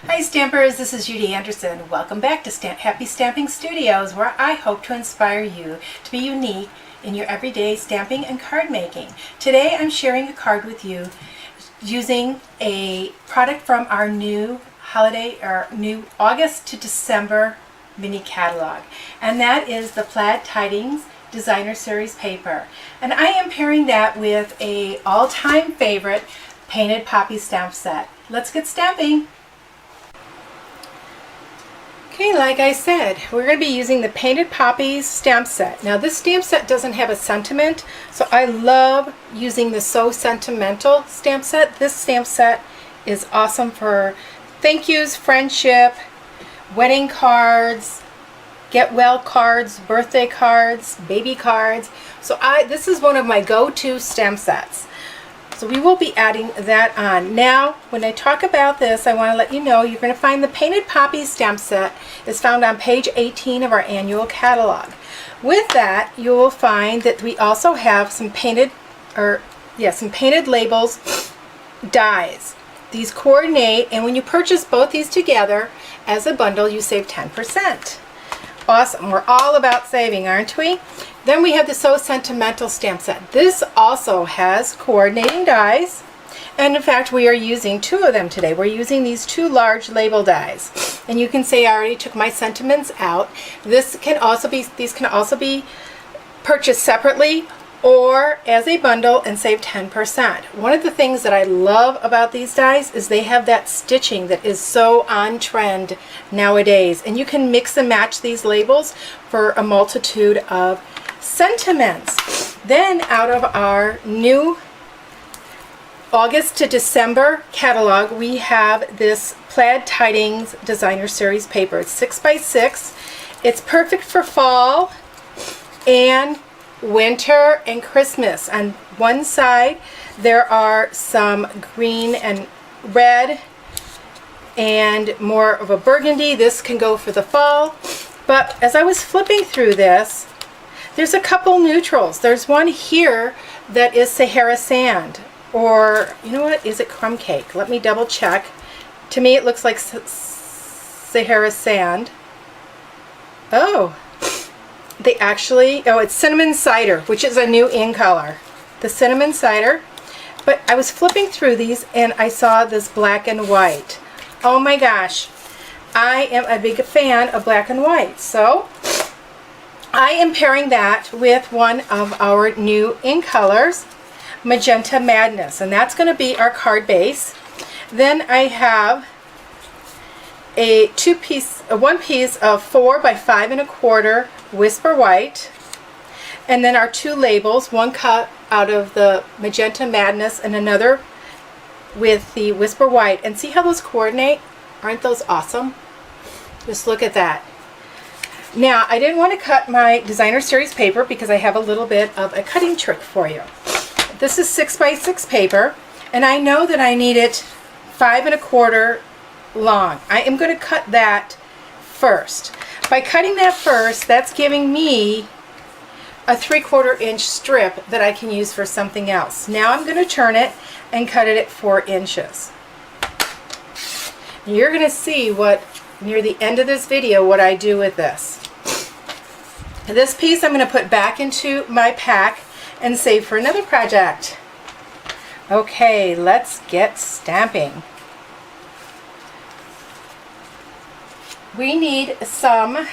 Hi Stampers, this is Judy Anderson. Welcome back to Happy Stamping Studios, where I hope to inspire you to be unique in your everyday stamping and card making. Today I'm sharing a card with you using a product from our new holiday, or new August to December mini catalog, and that is the Plaid Tidings Designer Series paper. And I am pairing that with a all-time favorite painted poppy stamp set. Let's get stamping. Okay, like I said, we're going to be using the Painted Poppies stamp set. Now this stamp set doesn't have a sentiment, so I love using the So Sentimental stamp set. This stamp set is awesome for thank yous, friendship, wedding cards, get well cards, birthday cards, baby cards. So this is one of my go-to stamp sets. So we will be adding that on. Now, when I talk about this, I want to let you know you're going to find the Painted Poppies stamp set is found on page 18 of our annual catalog. With that, you will find that we also have some painted labels, dies. These coordinate, and when you purchase both these together as a bundle, you save 10%. Awesome. We're all about saving, aren't we? Then we have the So Sentimental stamp set. This also has coordinating dies, and in fact we are using two of them today. We're using these two large label dies, and you can say I already took my sentiments out. These can also be purchased separately or as a bundle and save 10%. One of the things that I love about these dies is they have that stitching that is so on trend nowadays, and you can mix and match these labels for a multitude of sentiments. Then out of our new August to December catalog, we have this Plaid Tidings Designer Series paper. It's 6x6. It's perfect for fall and winter and Christmas. On one side there are some green and red and more of a burgundy. This can go for the fall, but as I was flipping through this, there's a couple neutrals. There's one here that is Sahara Sand, or you know what, is it Crumb Cake? Let me double check. To me it looks like Sahara Sand. Oh, it's Cinnamon Cider, which is a new in color. The Cinnamon Cider. But I was flipping through these and I saw this black and white. Oh my gosh, I am a big fan of black and white. So I am pairing that with one of our new in colors, Magenta Madness, and that's going to be our card base. Then I have a one piece of 4 by 5 1/4 Whisper White, and then our two labels, one cut out of the Magenta Madness and another with the Whisper White. And see how those coordinate? Aren't those awesome? Just look at that. Now, I didn't want to cut my Designer Series paper because I have a little bit of a cutting trick for you. This is 6x6 paper, and I know that I need it 5 1/4 long. I am going to cut that first. By cutting that first, that's giving me a 3/4 inch strip that I can use for something else. Now I'm going to turn it and cut it at 4 inches. You're going to see what, near the end of this video, what I do with this. This piece I'm going to put back into my pack and save for another project. Okay, let's get stamping. We need some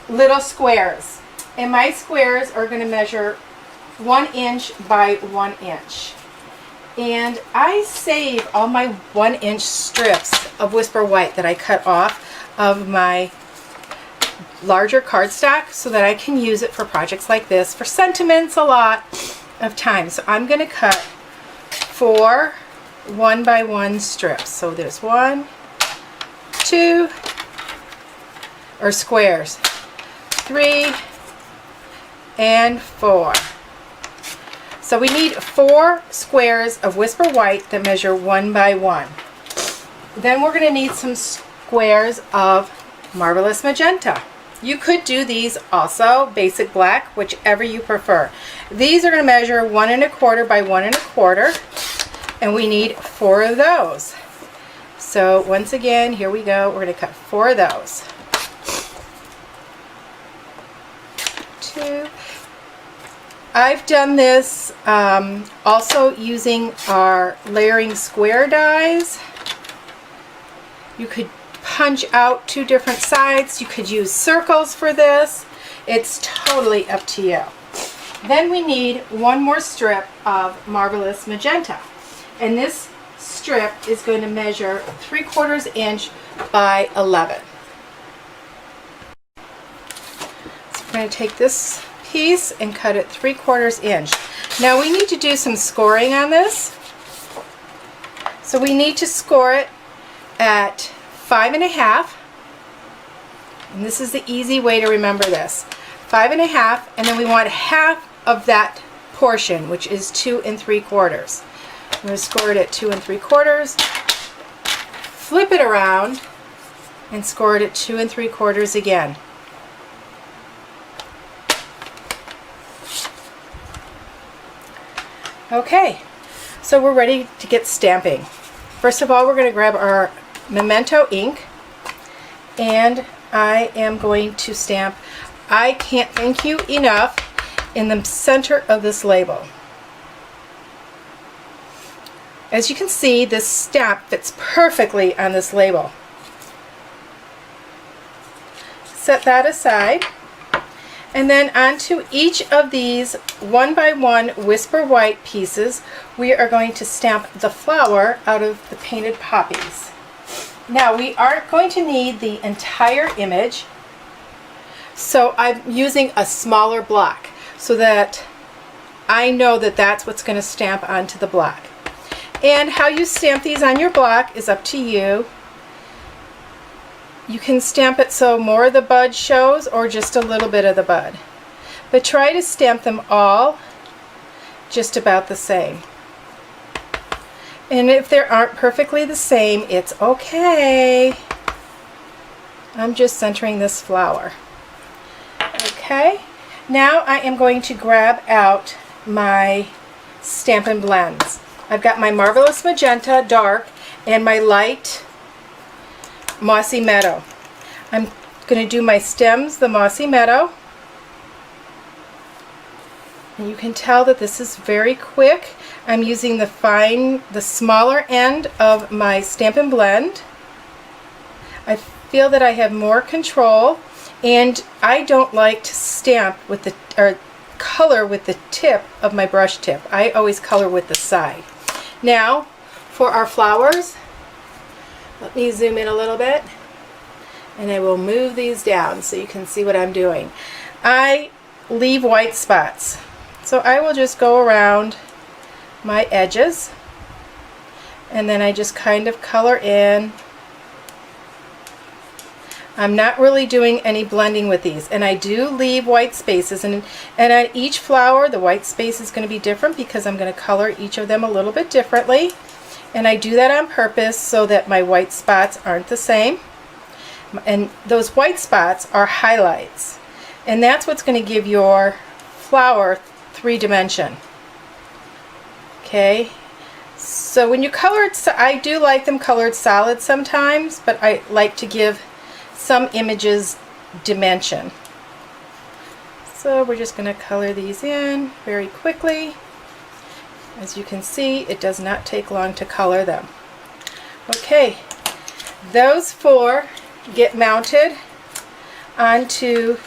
little squares, and my squares are going to measure 1 inch by 1 inch. And I save all my 1 inch strips of Whisper White that I cut off of my larger cardstock so that I can use it for projects like this, for sentiments, a lot of times. So I'm going to cut 4 1 by 1 strips. So there's 1, 2, or squares, 3, and 4. So we need 4 squares of Whisper White that measure 1 by 1. Then we're going to need some squares of Marvelous Magenta. You could do these also, basic black, whichever you prefer. These are going to measure 1 1/4 by 1 1/4, and we need 4 of those. So once again, here we go. We're going to cut 4 of those. 2. I've done this also using our layering square dies. You could punch out 2 different sides. You could use circles for this. It's totally up to you. Then we need 1 more strip of Marvelous Magenta. And this strip is going to measure 3/4 inch by 11. So we're going to take this piece and cut it 3/4 inch. Now we need to do some scoring on this. So we need to score it at 5.5, and this is the easy way to remember this. 5.5, and then we want half of that portion, which is 2 3/4. I'm going to score it at 2 3/4, flip it around, and score it at 2 3/4 again. Okay, so we're ready to get stamping. First of all, we're going to grab our Memento ink, and I am going to stamp "I Can't Thank You Enough" in the center of this label. As you can see, this stamp fits perfectly on this label. Set that aside, and then onto each of these 1 by 1 Whisper White pieces, we are going to stamp the flower out of the painted poppies. Now we aren't going to need the entire image, so I'm using a smaller block so that I know that that's what's going to stamp onto the block. And how you stamp these on your block is up to you. You can stamp it so more of the bud shows or just a little bit of the bud. But try to stamp them all just about the same. And if they aren't perfectly the same, it's okay. I'm just centering this flower. Okay, now I am going to grab out my Stampin' Blends. I've got my Marvelous Magenta Dark and my light Mossy Meadow. I'm going to do my stems, the Mossy Meadow. And you can tell that this is very quick. I'm using the smaller end of my Stampin' Blend. I feel that I have more control, and I don't like to stamp with the, or color with the tip of my brush tip. I always color with the side. Now, for our flowers, let me zoom in a little bit, and I will move these down so you can see what I'm doing. I leave white spots, so I will just go around my edges, and then I just kind of color in. I'm not really doing any blending with these, and I do leave white spaces, and on each flower the white space is going to be different because I'm going to color each of them a little bit differently, and I do that on purpose so that my white spots aren't the same. And those white spots are highlights, and that's what's going to give your flower 3-dimension. Okay, so when you color it, I do like them colored solid sometimes, but I like to give some images dimension. So we're just going to color these in very quickly. As you can see, it does not take long to color them. Okay, those 4 get mounted onto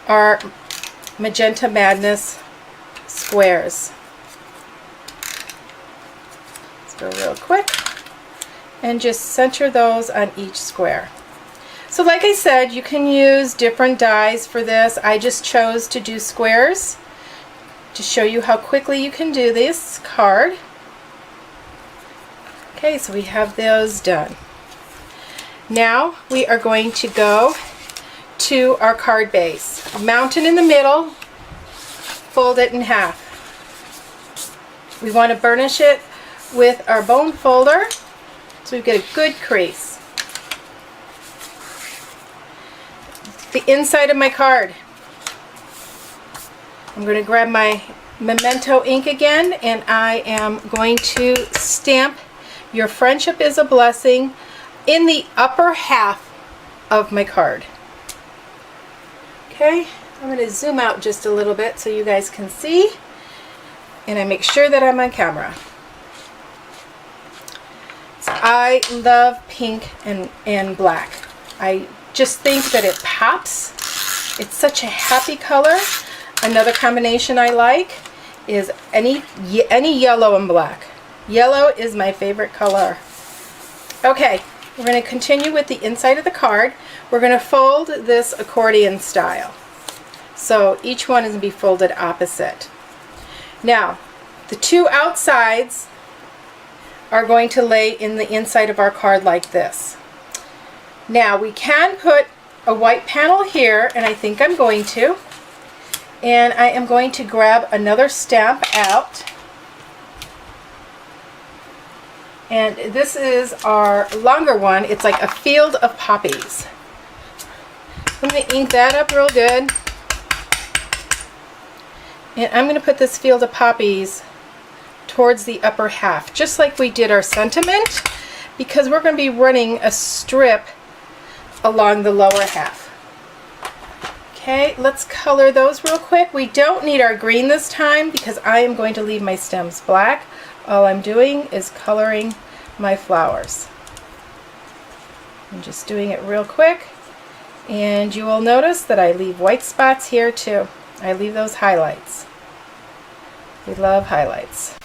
our Magenta Madness squares. Let's go real quick and just center those on each square. So like I said, you can use different dies for this. I just chose to do squares to show you how quickly you can do this card. Okay, so we have those done. Now we are going to go to our card base. Mount it in the middle, fold it in half. We want to burnish it with our bone folder so we get a good crease. The inside of my card. I'm going to grab my Memento ink again, and I am going to stamp Your friendship is a blessing in the upper half of my card. Okay, I'm going to zoom out just a little bit so you guys can see, and I make sure that I'm on camera. So I love pink and black. I just think that it pops. It's such a happy color. Another combination I like is any yellow and black. Yellow is my favorite color. Okay, we're going to continue with the inside of the card. We're going to fold this accordion style. So each one is going to be folded opposite. Now, the two outsides are going to lay in the inside of our card like this. Now, we can put a white panel here, and I think I'm going to. And I am going to grab another stamp out. And this is our longer one. It's like a field of poppies. I'm going to ink that up real good. And I'm going to put this field of poppies towards the upper half, just like we did our sentiment, because we're going to be running a strip along the lower half. Okay, let's color those real quick. We don't need our green this time because I am going to leave my stems black. All I'm doing is coloring my flowers. I'm just doing it real quick, and you will notice that I leave white spots here too. I leave those highlights. We love highlights.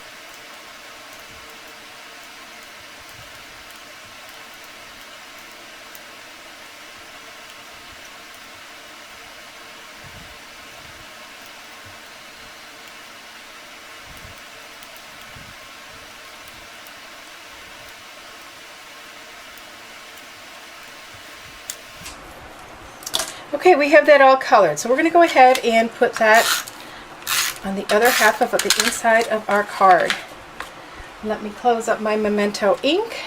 Okay, we have that all colored. So we're going to go ahead and put that on the other half of the inside of our card. Let me close up my Memento ink.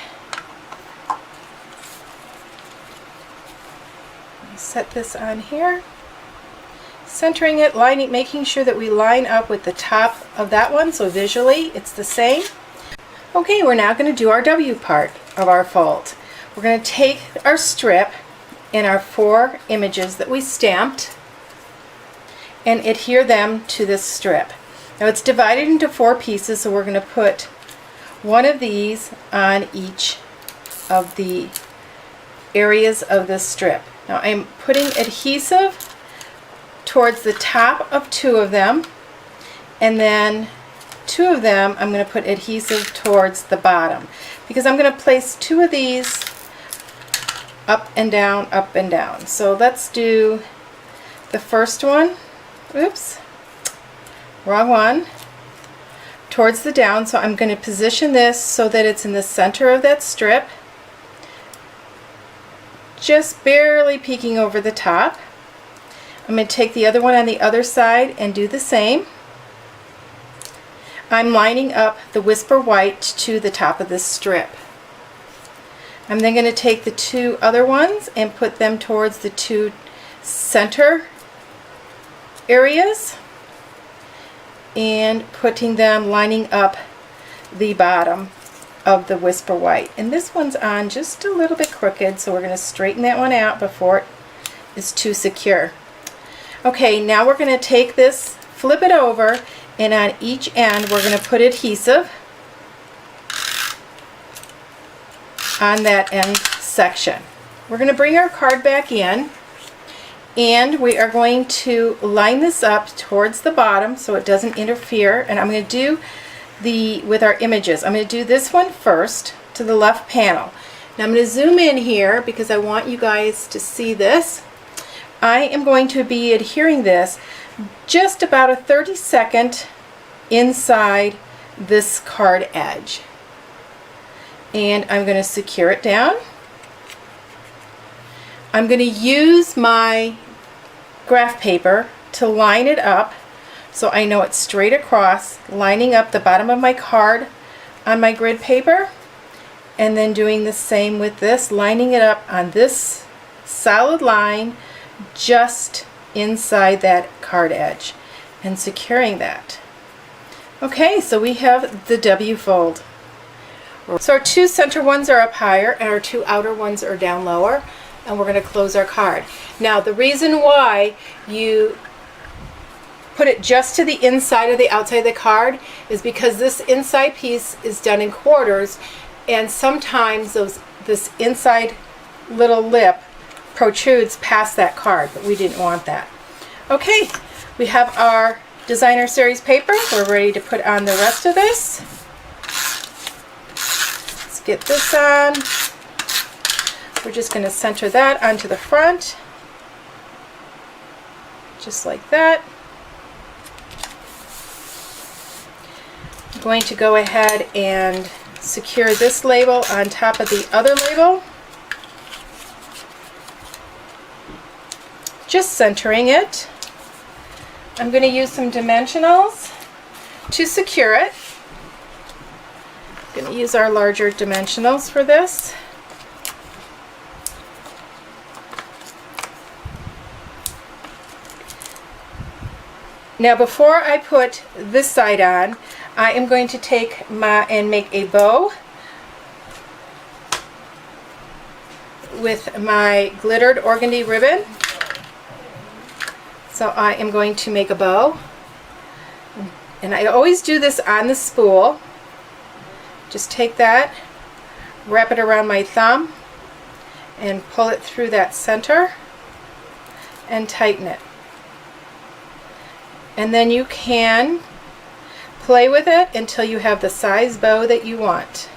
Set this on here. Centering it, making sure that we line up with the top of that one so visually it's the same. Okay, we're now going to do our W part of our fold. We're going to take our strip and our 4 images that we stamped and adhere them to this strip. Now it's divided into 4 pieces, so we're going to put one of these on each of the areas of this strip. Now I'm putting adhesive towards the top of 2 of them, and then 2 of them I'm going to put adhesive towards the bottom, because I'm going to place 2 of these up and down, up and down. So let's do the first one. Oops, wrong one. Towards the down, so I'm going to position this so that it's in the center of that strip, just barely peeking over the top. I'm going to take the other one on the other side and do the same. I'm lining up the Whisper White to the top of this strip. I'm then going to take the 2 other ones and put them towards the 2 center areas and putting them lining up the bottom of the Whisper White. And this one's on just a little bit crooked, so we're going to straighten that one out before it is too secure. Okay, now we're going to take this, flip it over, and on each end we're going to put adhesive on that end section. We're going to bring our card back in, and we are going to line this up towards the bottom so it doesn't interfere. And I'm going to do with our images. I'm going to do this one first to the left panel. Now I'm going to zoom in here because I want you guys to see this. I am going to be adhering this just about a 30-second inside this card edge. And I'm going to secure it down. I'm going to use my graph paper to line it up so I know it's straight across, lining up the bottom of my card on my grid paper, and then doing the same with this, lining it up on this solid line just inside that card edge and securing that. Okay, so we have the W fold. So our two center ones are up higher and our two outer ones are down lower, and we're going to close our card. Now the reason why you put it just to the inside of the outside of the card is because this inside piece is done in quarters, and sometimes this inside little lip protrudes past that card, but we didn't want that. Okay, we have our designer series paper. We're ready to put on the rest of this. Let's get this on. We're just going to center that onto the front, just like that. I'm going to go ahead and secure this label on top of the other label, just centering it. I'm going to use some dimensionals to secure it. I'm going to use our larger dimensionals for this. Now before I put this side on, I am going to take and make a bow with my glittered organdy ribbon. So I am going to make a bow, and I always do this on the spool. Just take that, wrap it around my thumb, and pull it through that center and tighten it. And then you can play with it until you have the size bow that you want.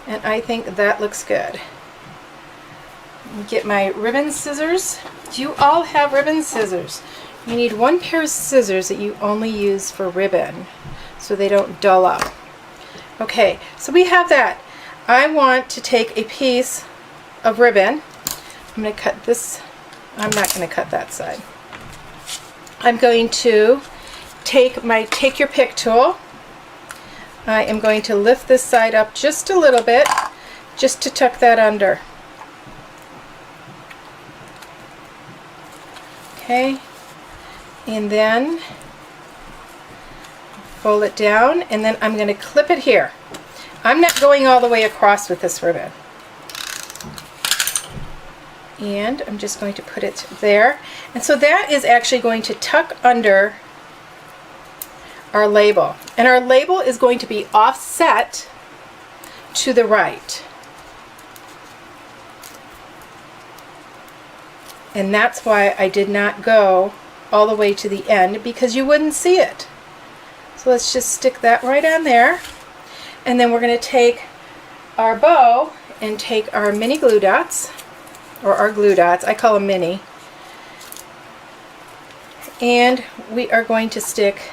And I think that looks good. Get my ribbon scissors. Do you all have ribbon scissors? You need one pair of scissors that you only use for ribbon so they don't dull up. Okay, so we have that. I want to take a piece of ribbon. I'm going to cut this. I'm not going to cut that side. I'm going to take my take your pick tool. I am going to lift this side up just a little bit, just to tuck that under. Okay, and then fold it down, and then I'm going to clip it here. I'm not going all the way across with this ribbon. And I'm just going to put it there. And so that is actually going to tuck under our label. And our label is going to be offset to the right. And that's why I did not go all the way to the end, because you wouldn't see it. So let's just stick that right on there. And then we're going to take our bow and take our mini glue dots, or our glue dots, I call them mini, and we are going to stick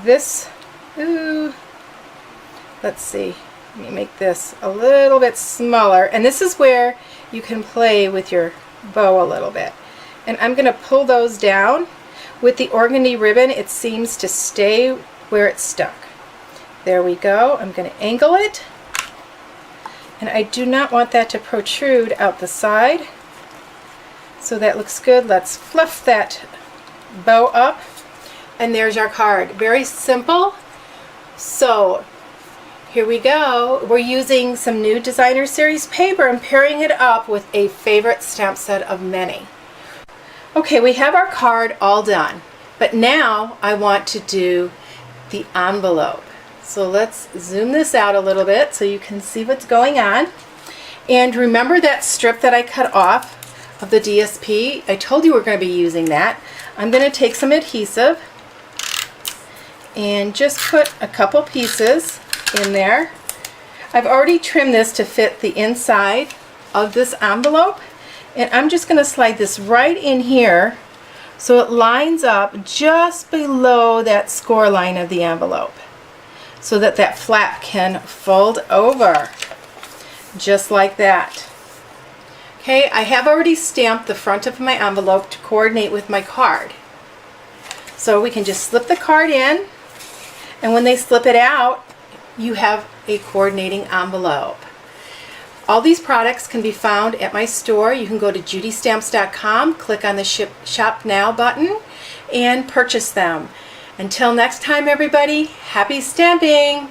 this, let's see, let me make this a little bit smaller, and this is where you can play with your bow a little bit. And I'm going to pull those down. With the organdy ribbon, it seems to stay where it's stuck. There we go. I'm going to angle it. And I do not want that to protrude out the side. So that looks good. Let's fluff that bow up. And there's our card. Very simple. So here we go. We're using some new designer series paper and pairing it up with a favorite stamp set of many. Okay, we have our card all done. But now I want to do the envelope. So let's zoom this out a little bit so you can see what's going on. And remember that strip that I cut off of the DSP? I told you we're going to be using that. I'm going to take some adhesive and just put a couple pieces in there. I've already trimmed this to fit the inside of this envelope, and I'm just going to slide this right in here so it lines up just below that score line of the envelope, so that that flap can fold over, just like that. Okay, I have already stamped the front of my envelope to coordinate with my card. So we can just slip the card in, and when they slip it out, you have a coordinating envelope. All these products can be found at my store. You can go to judystamps.com, click on the Shop Now button, and purchase them. Until next time, everybody, happy stamping!